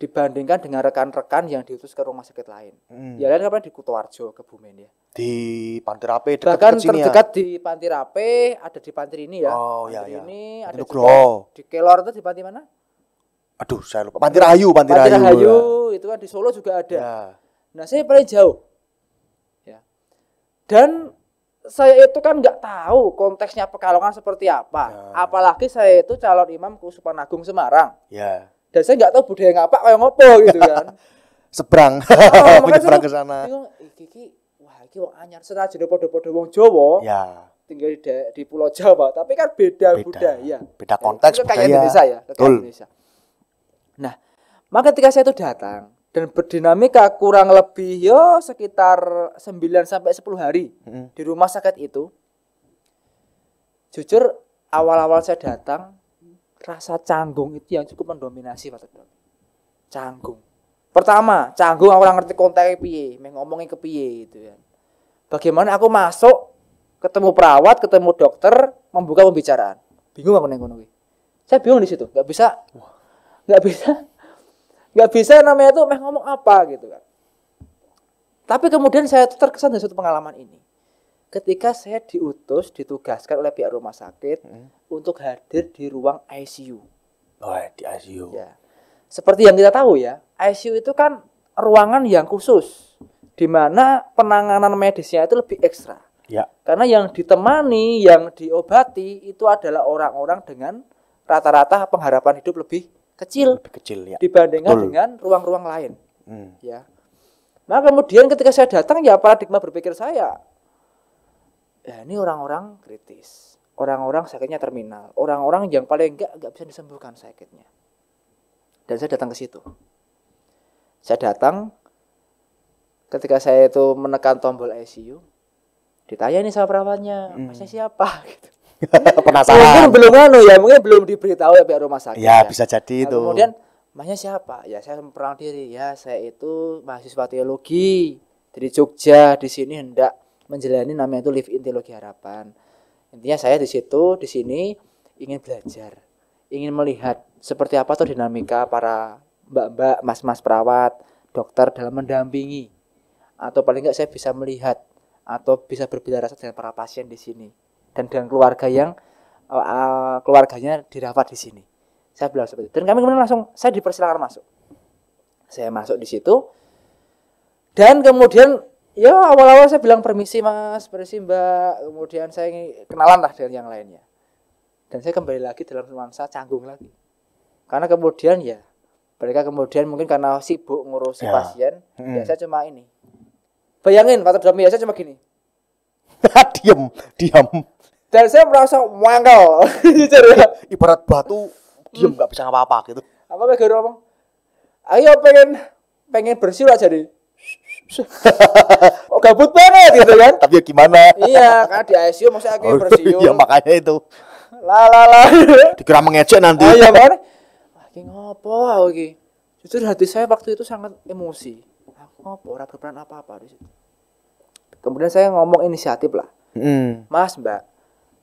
dibandingkan dengan rekan-rekan yang diutus ke rumah sakit lain. Ya lain kapan di Kutoarjo, Kebumen ya. Di Panti Rape Bahkan sini terdekat ya. di Panti Rape, ada di Panti ini ya. Oh Panti iya. ini ada Nugroho. di Kelor itu di Panti mana? Aduh, saya lupa. Panti Rahayu. Itu kan di Solo juga ada. Ya. Nah, saya paling jauh. Ya. Dan saya itu kan nggak tahu konteksnya Pekalongan seperti apa. Ya. Apalagi saya itu calon imam Keuskupan Agung Semarang. Ya. Dan saya nggak tahu budaya ngapak kayak ngopo gitu kan. Seberang. Makanya seberang ke sana. Iki wong anyar senajan padha-padha wong Jawa. Ya. Tinggal di Pulau Jawa, tapi kan beda budaya. Beda konteks budaya. Kayak Indonesia ya, kayak Indonesia. Nah, maka ketika saya itu datang dan berdinamika kurang lebih sekitar 9 sampai 10 hari di rumah sakit itu. Jujur awal-awal saya datang rasa canggung itu yang cukup mendominasi Pak Tedo. Canggung. Pertama, canggung orang ngerti konteknya piye, ngomongin ke piye gitu ya. Bagaimana aku masuk, ketemu perawat, ketemu dokter, membuka pembicaraan. Bingung aku neng kono. Saya bingung di situ, nggak bisa namanya tuh ngomong apa gitu kan. Tapi kemudian saya terkesan dari satu pengalaman ini. Ketika saya ditugaskan oleh pihak rumah sakit untuk hadir di ruang ICU. Oh, di ICU. Ya. Seperti yang kita tahu ya, ICU itu kan ruangan yang khusus, di mana penanganan medisnya itu lebih ekstra. Ya. Karena yang ditemani, yang diobati itu adalah orang-orang dengan rata-rata pengharapan hidup lebih kecil ya. Dibandingkan dengan ruang-ruang lain. Ya. Nah kemudian ketika saya datang ya paradigma berpikir saya, ya ini orang-orang kritis, orang-orang sakitnya terminal, orang-orang yang paling enggak bisa disembuhkan sakitnya. Dan saya datang ke situ. Saya datang ketika saya itu menekan tombol ICU, ditanya nih sama perawatnya, masnya siapa? Gitu. Penasaran. Mungkin belum diberitahu ya pihak rumah sakit. Ya, bisa jadi itu. Kemudian, masnya siapa? Ya saya memperkenalkan diri. Ya saya itu mahasiswa teologi dari Jogja. Di sini hendak menjalani namanya itu Live in Teologi Harapan. Intinya saya di sini ingin belajar, ingin melihat seperti apa tuh dinamika para mbak-mbak, mas-mas perawat, dokter dalam mendampingi, atau paling enggak saya bisa melihat atau bisa berbeda rasa dengan para pasien di sini dan dengan keluarga yang keluarganya dirawat di sini. Saya bilang seperti itu. Dan kami kemudian saya dipersilakan masuk. Saya masuk di situ dan kemudian ya awal-awal saya bilang permisi mas, permisi mbak, kemudian saya kenalan lah dengan yang lainnya. Dan saya kembali lagi dalam nuansa canggung lagi. Karena kemudian ya mereka kemudian mungkin karena sibuk ngurusi pasien, ya saya cuma ini. Bayangin Pak Tedo ya saya cuma gini. diam. Dan saya merasa mangkel. Ibarat batu diam nggak bisa apa-apa gitu. Apa megaro ngomong? Ayo pengen bersih lah jadi. Oh gabut banget gitu kan. Tapi ya gimana? Iya, kan di ICU maksudnya akhirnya bersih. Iya makanya itu. Lah. Dikira mengejek nanti. Oh iya makanya. Iki ngopo aku iki? Jujur hati saya waktu itu sangat emosi. Aku ngopo ora berperan apa-apa di situ. Kemudian saya ngomong inisiatif lah. Mas, Mbak,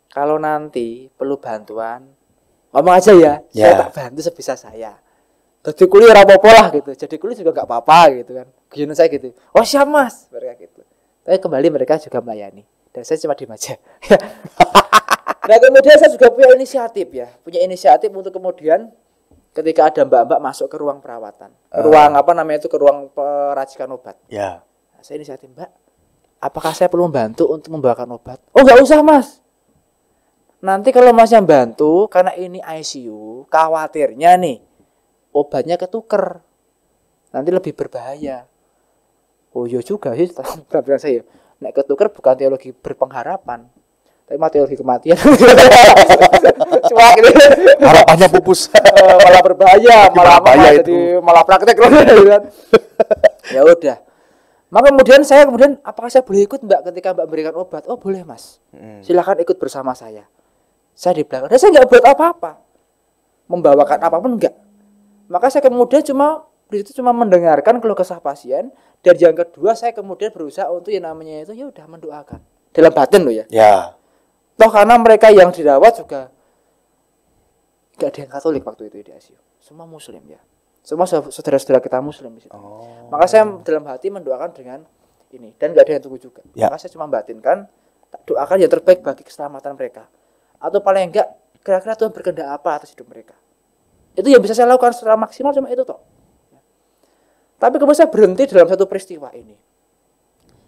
kalau nanti perlu bantuan, ngomong aja ya. Saya tak bantu sebisa saya. Jadi kuliah apa-apa lah gitu. Jadi kuliah juga gak apa-apa gitu kan. Gini saya gitu. Oh siap mas. Mereka gitu. Tapi kembali mereka juga melayani. Dan saya cuma diem aja. Nah kemudian saya juga punya inisiatif ya. Punya inisiatif untuk kemudian ketika ada mbak-mbak masuk ke ruang perawatan. Ke ruang ke ruang peracikan obat. Ya. Nah, saya inisiatif mbak. Apakah saya perlu membantu untuk membawakan obat? Oh gak usah mas. Nanti kalau masnya bantu karena ini ICU, khawatirnya nih obatnya ketuker, nanti lebih berbahaya. Oh iya juga sih, bilang saya. Nek ketuker bukan teologi berpengharapan, tapi teologi kematian. Cuma gitu. Harapannya pupus. Malah berbahaya, malah praktek loh. Ya udah. Maka kemudian apakah saya boleh ikut mbak ketika mbak berikan obat? Oh boleh mas, silakan ikut bersama saya. Saya di belakang, dan saya nggak buat apa-apa, membawakan apapun enggak. Maka saya kemudian cuma Di situ cuma mendengarkan keluh kesah pasien. Dan yang kedua saya kemudian berusaha untuk yang namanya itu ya udah mendoakan dalam batin loh ya. Ya. Toh karena mereka yang dirawat juga gak ada yang Katolik waktu itu di ICU. Semua Muslim ya. Semua saudara-saudara kita Muslim di situ. Oh. Maka saya dalam hati mendoakan dengan ini dan gak ada yang tunggu juga. Ya. Maka saya cuma batinkan, doakan yang terbaik bagi keselamatan mereka. Atau paling enggak kira-kira Tuhan berkehendak apa atas hidup mereka. Itu yang bisa saya lakukan secara maksimal cuma itu toh. Tapi kemudian saya berhenti dalam satu peristiwa ini.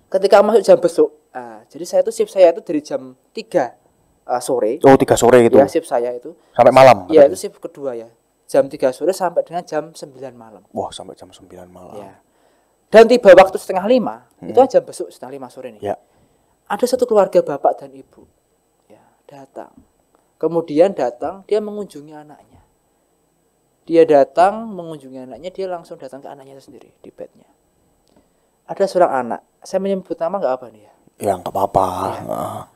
Ketika masuk jam besuk, jadi saya itu shift saya itu dari jam 3 sore. Oh, 3 sore gitu. Ya, shift saya itu. Sampai malam. Ya, itu shift kedua ya. Jam 3 sore sampai dengan jam 9 malam. Wah, sampai jam 9 malam. Ya. Dan tiba waktu 4:30, itu jam besuk 4:30 sore nih. Ya. Ada satu keluarga bapak dan ibu. Ya, datang. Kemudian datang, dia mengunjungi anaknya. Dia datang mengunjungi anaknya, dia langsung datang ke anaknya sendiri di bednya. Ada seorang anak, saya menyebut nama nggak apa nih ya? Ya, nggak apa-apa. Ya.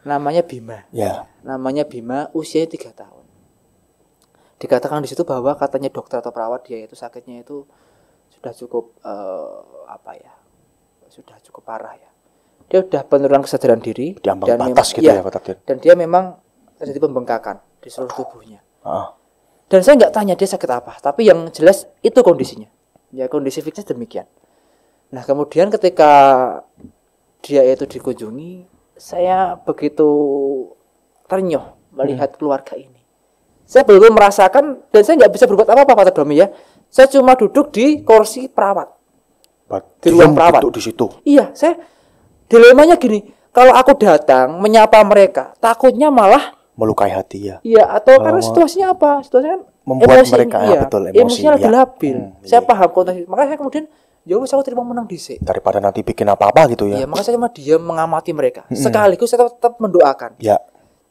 Namanya Bima. Ya. Namanya Bima, usianya 3 tahun. Dikatakan di situ bahwa katanya dokter atau perawat dia itu sakitnya itu sudah cukup sudah cukup parah ya. Dia sudah penurunan kesadaran diri Di ambang batas gitu ya, Pak Takdir. Dan dia memang terjadi pembengkakan di seluruh tubuhnya. Ah. Dan saya nggak tanya dia sakit apa, tapi yang jelas itu kondisinya. Ya kondisi fiksnya demikian. Nah kemudian ketika dia itu dikunjungi, saya begitu ternyuh melihat keluarga ini. Saya belum merasakan dan saya nggak bisa berbuat apa-apa Pak Domi ya. Saya cuma duduk di kursi perawat. Di ruang perawat. Di situ. Iya, saya dilemanya gini. Kalau aku datang menyapa mereka, takutnya malah melukai hati ya. Iya, atau karena situasinya apa? Situasinya kan membuat emosi, mereka iya, betul emosi. Emosinya lagi ya. labil. Saya paham konteks. Makanya saya kemudian ya wis aku terima menang dhisik. Daripada nanti bikin apa-apa gitu ya. Iya, makanya saya cuma diam mengamati mereka. Sekaligus saya tetap mendoakan. Ya.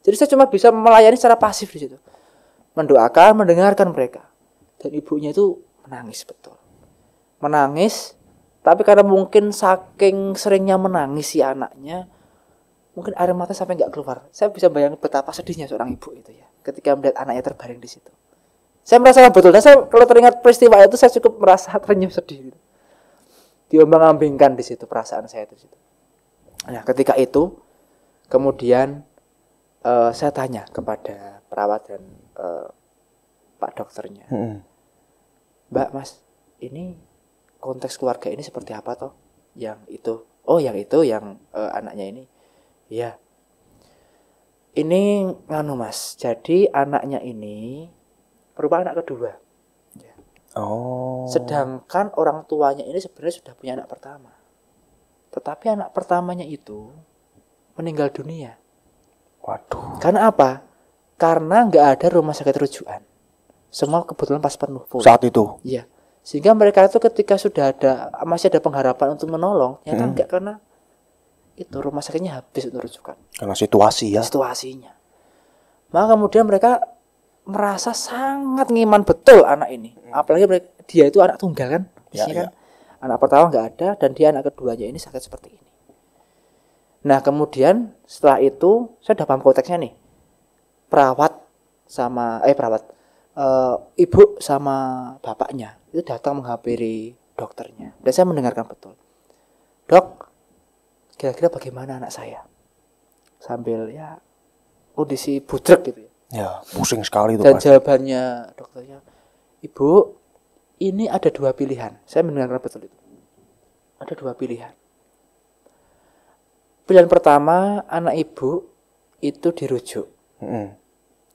Jadi saya cuma bisa melayani secara pasif di situ. Mendoakan, mendengarkan mereka. Dan ibunya itu menangis betul. Menangis, tapi karena mungkin saking seringnya menangis si anaknya, mungkin air mata sampai nggak keluar. Saya bisa bayangin betapa sedihnya seorang ibu itu ya, ketika melihat anaknya terbaring di situ. Saya merasa betul. Dan saya kalau teringat peristiwa itu, saya cukup merasa tersenyum sedih. Diombang-ambingkan di situ perasaan saya di situ. Nah, ketika itu, kemudian saya tanya kepada perawat dan Pak dokternya, Mbak, Mas, ini konteks keluarga ini seperti apa toh? Yang itu, yang anaknya ini. Ya, ini nganu Mas. Jadi anaknya ini merupakan anak kedua. Ya. Oh. Sedangkan orang tuanya ini sebenarnya sudah punya anak pertama. Tetapi anak pertamanya itu meninggal dunia. Waduh. Karena apa? Karena nggak ada rumah sakit rujukan. Semua kebetulan pas penuh full. Saat itu. Iya. Sehingga mereka itu ketika sudah masih ada pengharapan untuk menolong, ternyata enggak, karena itu rumah sakitnya habis untuk rujukan. Karena situasi ya. Situasinya. Maka kemudian mereka merasa sangat ngiman betul anak ini. Apalagi dia itu anak tunggal kan. Ya, Kan? Anak pertama nggak ada dan dia anak keduanya ini sakit seperti ini. Nah kemudian setelah itu saya udah paham konteksnya nih. Ibu sama bapaknya itu datang menghampiri dokternya. Dan saya mendengarkan betul. Dok, kira-kira bagaimana anak saya? Sambil ya kondisi budrek gitu ya. Ya, pusing sekali itu. Dan jawabannya dokternya, Ibu, ini ada 2 pilihan. Saya mendengarkan betul itu. Ada 2 pilihan. Pilihan pertama, anak ibu itu dirujuk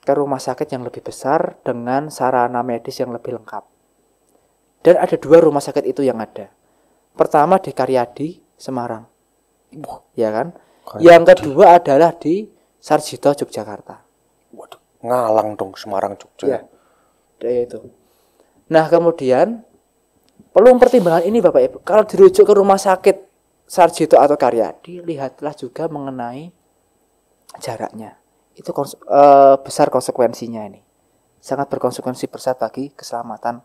ke rumah sakit yang lebih besar dengan sarana medis yang lebih lengkap. Dan ada 2 rumah sakit itu yang ada. Pertama di Karyadi, Semarang. Ya kan? Karyadi. Yang kedua adalah di Sarjito, Yogyakarta. Waduh, ngalang dong Semarang, Jogja. Ya itu. Nah kemudian perlu pertimbangan ini Bapak Ibu. Kalau dirujuk ke rumah sakit Sarjito atau Karyadi, lihatlah juga mengenai jaraknya. Itu besar konsekuensinya ini. Sangat berkonsekuensi besar bagi keselamatan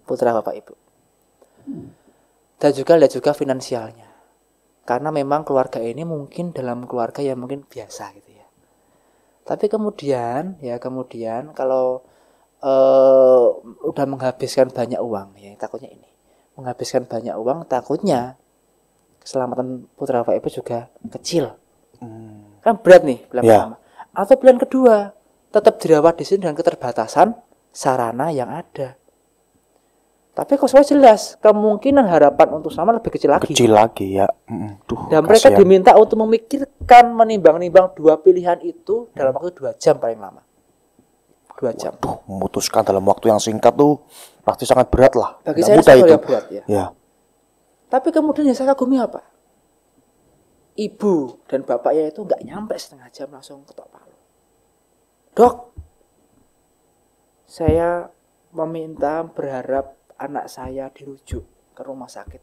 putra Bapak Ibu. Dan juga lihat juga finansialnya. Karena memang keluarga ini mungkin dalam keluarga yang mungkin biasa gitu ya. Tapi kemudian kalau udah menghabiskan banyak uang ya, takutnya ini. menghabiskan banyak uang, takutnya keselamatan putra bapak ibu juga kecil. Kan berat nih pilihan pertama. Atau pilihan kedua, tetap dirawat di sini dengan keterbatasan sarana yang ada. Tapi kok saya jelas kemungkinan harapan untuk selamat lebih kecil lagi. Kecil lagi ya. Dan mereka diminta untuk memikirkan, menimbang-nimbang dua pilihan itu dalam waktu 2 jam paling lama. 2 jam. Memutuskan dalam waktu yang singkat tuh pasti sangat berat lah. Bagi saya itu yang berat ya. Tapi kemudian yang saya kagumi apa? Ibu dan bapaknya itu nggak nyampe setengah jam langsung ketok palu. Dok, saya meminta berharap anak saya dirujuk ke rumah sakit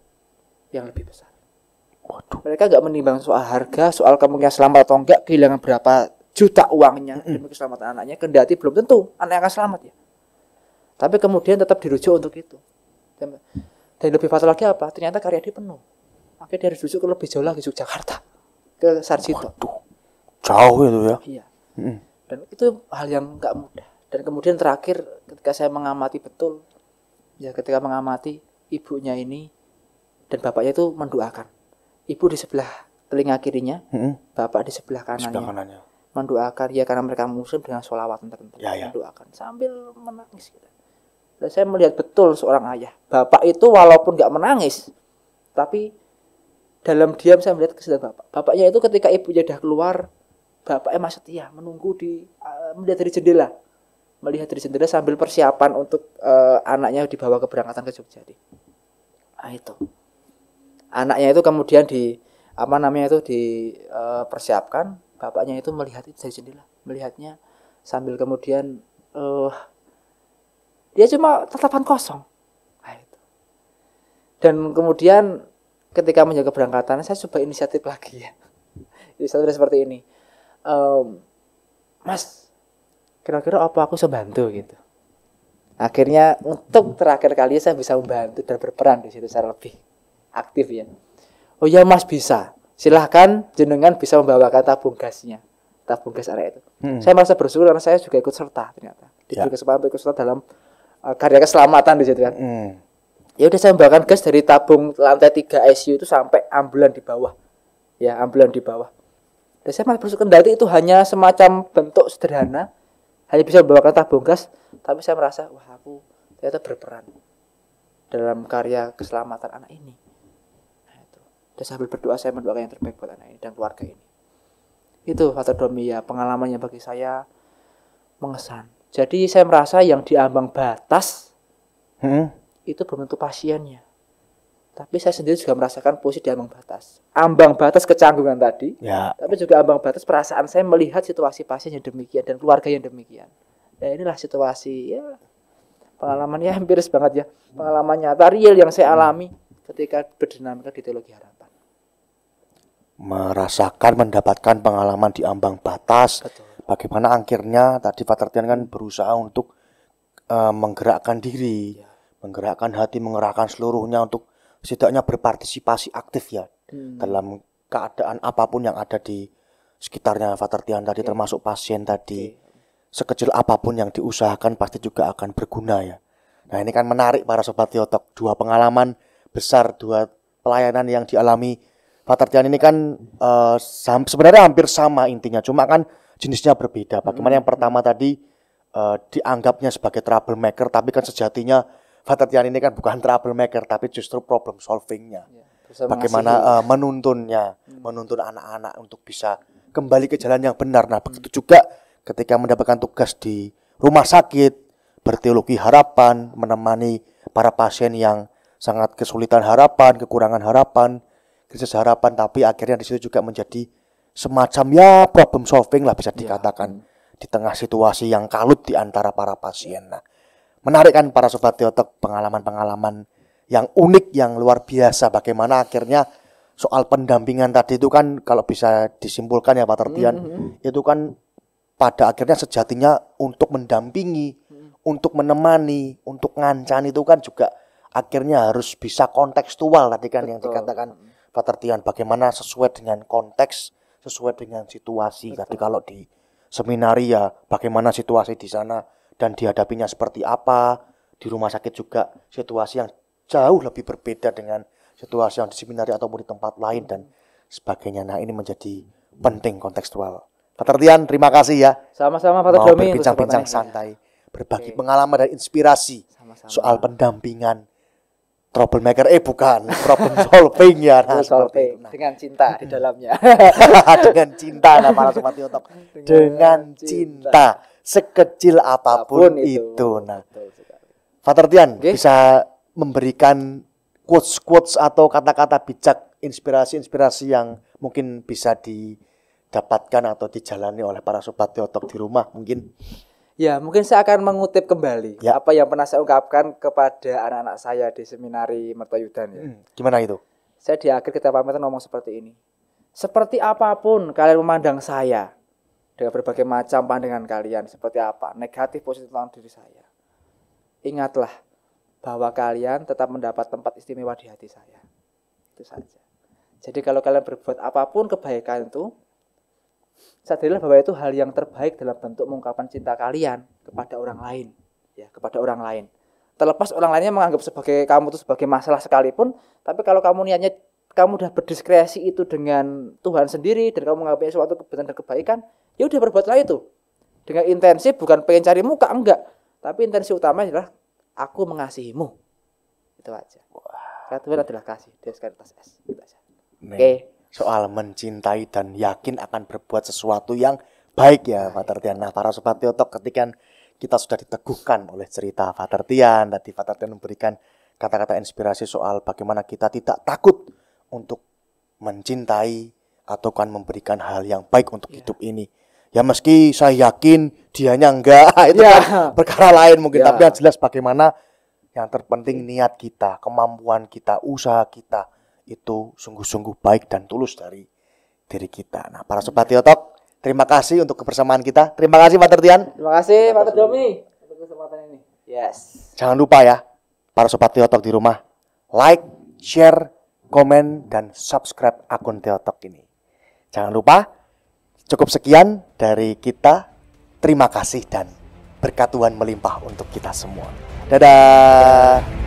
yang lebih besar. Waduh. Mereka nggak menimbang soal harga, soal kemungkinan selamat atau enggak, kehilangan berapa juta uangnya demi keselamatan anaknya, kendati belum tentu anak akan selamat ya. Tapi kemudian tetap dirujuk untuk itu. Dan lebih fatal lagi apa? Ternyata karya dia penuh. Akhirnya dia harus rujuk ke lebih jauh lagi, Yogyakarta, ke Sarjito. Waduh. Jauh itu ya. Iya. Dan itu hal yang nggak mudah. Dan kemudian terakhir ketika saya mengamati betul, ya ketika mengamati ibunya ini dan bapaknya itu mendoakan. Ibu di sebelah telinga kirinya, bapak di sebelah kanannya. Mendoakan ya karena mereka muslim dengan sholawat tertentu. Mendoakan sambil menangis. Dan saya melihat betul seorang ayah. Bapak itu walaupun nggak menangis, tapi dalam diam saya melihat kesedihan bapak. Bapaknya itu ketika ibunya sudah keluar, bapaknya masih setia menunggu melihat dari jendela. Melihat dari jendela sambil persiapan untuk anaknya dibawa keberangkatan ke Jogja. Nah itu. Anaknya itu kemudian dipersiapkan, bapaknya itu melihat itu dari jendela, melihatnya sambil kemudian dia cuma tatapan kosong. Nah itu. Dan kemudian ketika menjaga keberangkatan, saya coba inisiatif lagi ya. Inisiatif seperti ini. Mas, kira-kira apa aku bisa bantu gitu. Akhirnya untuk terakhir kali saya bisa membantu dan berperan di situ secara lebih aktif ya. Oh ya Mas bisa. Silahkan jenengan bisa membawakan tabung gasnya. Tabung gas area itu. Saya merasa bersyukur karena saya juga ikut serta ternyata. Diberi kesempatan ikut serta dalam karya keselamatan di situ kan. Ya udah saya membawakan gas dari tabung lantai 3 ICU itu sampai ambulan di bawah. Ya, ambulan di bawah. Dan saya masih bersyukur kendati itu hanya semacam bentuk sederhana, hanya bisa membawakan tabung gas, tapi saya merasa wah aku ternyata berperan dalam karya keselamatan anak ini. Nah, itu. Dan sambil berdoa saya mendoakan yang terbaik buat anak ini dan keluarga ini. Itu Fathur Domi ya, pengalamannya bagi saya mengesan. Jadi saya merasa yang di ambang batas itu belum tentu pasiennya. Tapi saya sendiri juga merasakan posisi di ambang batas. Ambang batas kecanggungan tadi, tapi juga ambang batas perasaan saya melihat situasi pasien yang demikian dan keluarga yang demikian. Nah inilah situasi ya, pengalamannya empiris banget ya. Pengalaman nyata real yang saya alami ketika berdinamika di Teologi Harapan. Mendapatkan pengalaman di ambang batas. Betul. Bagaimana akhirnya tadi Fathur Tian kan berusaha untuk menggerakkan diri, menggerakkan hati, mengerahkan seluruhnya untuk setidaknya berpartisipasi aktif ya dalam keadaan apapun yang ada di sekitarnya Fathur Tian tadi, termasuk pasien tadi. Sekecil apapun yang diusahakan pasti juga akan berguna ya. Nah ini kan menarik para Sobat Theotalk, 2 pengalaman besar, 2 pelayanan yang dialami Fathur Tian ini kan sebenarnya hampir sama intinya, cuma kan jenisnya berbeda. Bagaimana yang pertama tadi dianggapnya sebagai troublemaker, tapi kan sejatinya Fathur Tian ini kan bukan troublemaker, tapi justru problem solvingnya. Bagaimana menuntun anak-anak untuk bisa kembali ke jalan yang benar. Nah begitu juga ketika mendapatkan tugas di rumah sakit, berteologi harapan, menemani para pasien yang sangat kesulitan harapan, kekurangan harapan, krisis harapan, tapi akhirnya di situ juga menjadi semacam ya problem solving lah bisa dikatakan di tengah situasi yang kalut di antara para pasien. Nah, menarik kan para Sobat Theotalk, pengalaman-pengalaman yang unik, yang luar biasa. Bagaimana akhirnya soal pendampingan tadi itu kan kalau bisa disimpulkan ya Fathur Tian, itu kan pada akhirnya sejatinya untuk mendampingi, untuk menemani, untuk ngancani itu kan juga akhirnya harus bisa kontekstual tadi kan. Betul. Yang dikatakan Fathur Tian, bagaimana sesuai dengan konteks, sesuai dengan situasi. Tadi kalau di seminari ya bagaimana situasi di sana dan dihadapinya seperti apa. Di rumah sakit juga situasi yang jauh lebih berbeda dengan situasi yang di seminari ataupun di tempat lain dan sebagainya. Nah, ini menjadi penting kontekstual. Pak Tertian, terima kasih ya. Sama-sama Pak Mau Domi. berbincang-bincang santai, berbagi pengalaman dan inspirasi Sama-sama. soal pendampingan troublemaker, bukan problem solving ya. Nah, solving dengan cinta di dalamnya. Dengan cinta, nah para sobat TioTalk. Dengan cinta sekecil apapun itu. Nah, Pak Tertian bisa memberikan quotes atau kata-kata bijak, inspirasi yang mungkin bisa didapatkan atau dijalani oleh para sobat TioTalk di rumah mungkin. Ya, mungkin saya akan mengutip kembali apa yang pernah saya ungkapkan kepada anak-anak saya di seminari Mertoyudan ya. Gimana itu? Saya di akhir ketika pamitan ngomong seperti ini. Seperti apapun kalian memandang saya, dengan berbagai macam pandangan kalian, seperti apa, negatif, positif tentang diri saya, ingatlah bahwa kalian tetap mendapat tempat istimewa di hati saya. Itu saja. Jadi kalau kalian berbuat apapun kebaikan itu, sadarilah bahwa itu hal yang terbaik dalam bentuk mengungkapkan cinta kalian kepada orang lain, ya, kepada orang lain. Terlepas orang lainnya menganggap sebagai kamu itu sebagai masalah sekalipun, tapi kalau kamu niatnya kamu udah berdiskresi itu dengan Tuhan sendiri dan kamu menganggapnya suatu kebenaran dan kebaikan, ya udah berbuatlah itu dengan intensif, bukan pengen cari muka, enggak, tapi intensi utama adalah aku mengasihimu. Itu aja. Karena Tuhan adalah kasih, dia sekali atas S. Itu aja. Oke. Soal mencintai dan yakin akan berbuat sesuatu yang baik ya Pak Tertian. Nah, para sobat TioTalk, ketika kita sudah diteguhkan oleh cerita Pak Tertian, tadi Pak Tertian memberikan kata-kata inspirasi soal bagaimana kita tidak takut untuk mencintai atau kan memberikan hal yang baik untuk hidup ini. Ya meski saya yakin dianya enggak, itu kan perkara lain mungkin, tapi yang jelas bagaimana yang terpenting niat kita, kemampuan kita, usaha kita itu sungguh-sungguh baik dan tulus dari diri kita. Nah, para sobat TioTalk, terima kasih untuk kebersamaan kita. Terima kasih Pak Tertian. Terima kasih Pak Terdomi untuk kesempatan ini. Yes. Jangan lupa ya, para sobat TioTalk di rumah, like, share, komen, dan subscribe akun TioTalk ini. Jangan lupa, cukup sekian dari kita. Terima kasih dan berkat Tuhan melimpah untuk kita semua. Dadah.